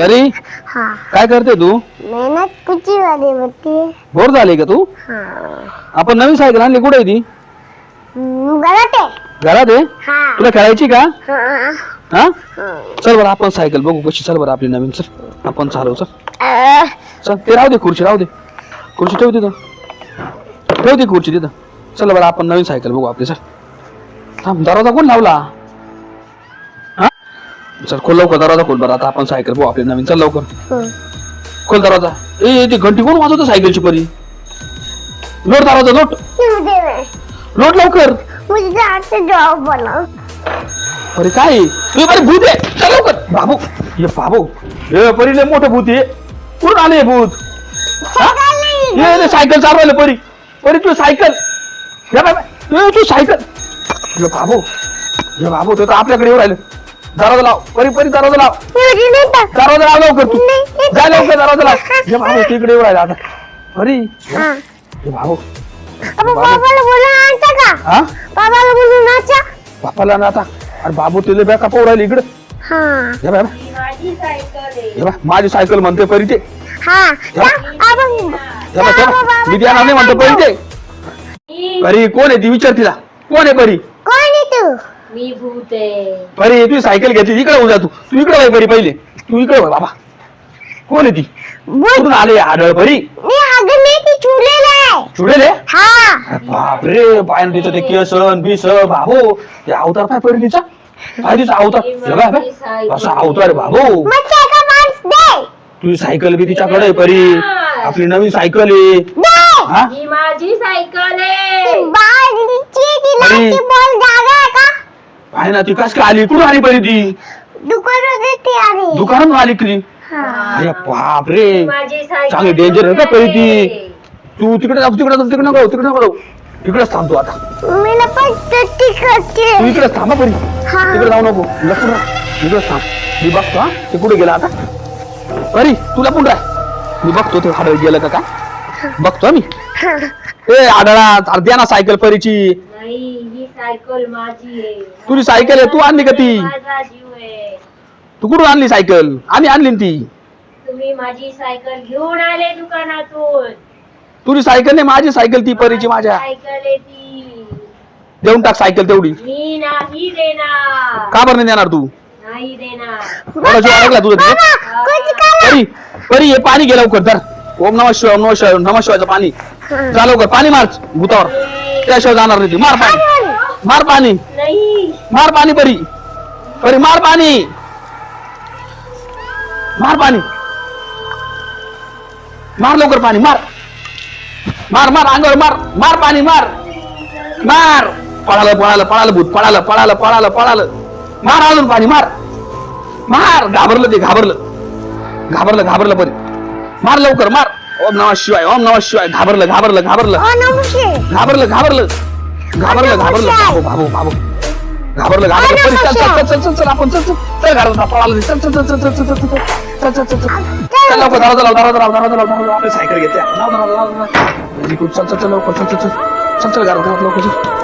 अरे हाँ काय करते तू? मेहनत कुची वाली होती है। बोर झाली का तू? हाँ आपण नवीन सायकल आणली, कुठे आहे ती? गलत है। घरात आहे? हाँ तुला खेळायची का? हाँ हा हाँ। चल बरं आपण सायकल बघू कशी. चल बरं आपली नवीन. चल आपण चालवू. चल अ, चल ते राहू दे, खुर्ची राहू दे. खुर्ची ठेव तिथं. ठेव ती खुर्ची तिथं. चल बरं आपण नवीन सायकल बघू आपली. चल थांब, दरवाजा कोण लावला? हा चल खोल लवकर दरवाजा, खोल बरं. आता आपण सायकल बघू आपली नवीन. चल लवकर खोल दरवाजा. ए ती घंटी कोण वाजवतो सायकलची परी? लोट दरवाजा, लोट मुझे में लोट लवकर. मुझे आपसे जॉब बनाओ। अरे काय तुझे परी भूत आहे? चल लवकर. बाबू ये बाबू, हे परी लय मोठं भूत आहे. कुठून आले हे भूत? साइकिल नहीं ये सायकल चालवायला परी. परी तू सायकल, हे बाबा तू सायकल. ये बाबू ते तर आपल्याकडे येऊ राहिलं. दरवाजा लाव परी, परी दरवाजा लाव. मुझे नहीं था। दरवाजा लाव लवकर तू. नहीं जा लवकर दरवाजा लाव. हे बाबू तिकडे येऊ राहिला आता. अरे हाँ हे बाबू, अब पापा ने बोला नाचा का? हा पापा ने बोला नाचा। बापाला ना आता. अरे बाबू तुझे बॅग कापू राहिली इकडे. हाँ हे बाबा, माझी सायकल आहे. हे बा माझी सायकल म्हणते परी ते. हाँ क्या? अब हे बा, मी त्या नावाने म्हणतो परी ते. परी कोण आहे ती? विचार तिला, कोण आहे परी? कौन है तू? मी भूत आहे. परी तू सायकल घेतली, इकडे होऊ जा. तू इकडे वळ परी, पहिले तू इकडे वळ बाबा. कोण आहे ती? कुठून आले आढळ परी? मी आगे में ती चुड़ैल है। चुडेल आहे? हाँ बापरे, पायन तिचं ते केसन बिस बाबू. ते अवतार काय परी तिचा? काय तिचा अवतार? हे बघ, हे बघ. असा अवतार आहे बाबू. मच्छर का मांस दे तुझी सायकल बी तिच्याकडे आहे परी. आपली नवीन सायकल आहे. दे। हा ही माझी सायकल आहे. बाळीची अरे. दिलाची बॉल जागा है का? आहे ना ती. कस काय आली? कुठून आली परी ती? दुकान देती आ रही। दुकानात आली की? हाँ अरे बापरे, माझी सायकल चांगली डेंजर आहे का परी ती? आहे. तू तिकडे जाऊ, तिकडे जाऊ, तिकडे नको, तिकडे नको जाऊ. इकडेच थांबतो आता. मैंने पत्ती करते। तू इकडेच थांबा परी. हाँ तिकडे जाऊ नको, लपून राह. इकडेच थांब. मी बघतो हा ते कुठे गेला आता. परी तू लपून राह. मी बघतो ते हाडळ गेलं का काय. बघतो मी. हाँ ए आढळा, अरे द्या ना सायकल परीची. नाही, ही सायकल माझी आहे. तुझी सायकल आहे, तू आणली का ती? माझा जीव आहे. तू कुठून आणली सायकल? आम्ही आणली ना ती. तुम्ही माझी सायकल घेऊन आले दुकानातून. तुझी सायकल नाही, माझी सायकल ती परीची माझ्या. सायकल आहे ती. देऊन टाक सायकल तेवढी. मी नाही देणार. का बरं नाही देणार तू? नाही देणार. कोणाची अडकला तुझं ते? बाबा कुछ कर। परी, परी हे पाणी घे लवकर तर. ओम नमः शिवाय, ओम नमः शिवाय, नमः शिवायचं पाणी. जा लवकर पाणी मार भूतावर. त्याशिवाय जाणार नाही ती. मार पाणी, मार पाणी, नाही. मार पाणी परी. परी मार पाणी, मार पाणी, मार लवकर पाणी. मार मार मार अंगावर मार. मार पाणी, मार मार. पळालं पळालं पळालं भूत. पळालं पळालं पळालं पळालं. मार अजून पाणी. मार मार. घाबरलं ते, घाबरलं घाबरलं घाबरलं परी. मार लवकर मार. ओम नमः शिवाय, ओम नमः शिवाय. घाबरलं घाबरलं घाबरलं ओ नमस्ते। घाबरलं घाबरलं घाबरलं घाबरलं. बाबू बाबू बाबू घाबरलं घाबरलं परी. चल चल चल चल चल आपण चल चल चल घरात पळालं. चल चल चल चल चल चल चल चल चल चल चल चल लवकर. दरवाजा लाव, दरवाजा लाव, दरवाजा लाव, दरवाजा लाव. आपली सायकल घेते. लाव दरवाजा, लाव दरवाजा. चल चल चल लवकर. चल चल चल चल चल घरात लवकर.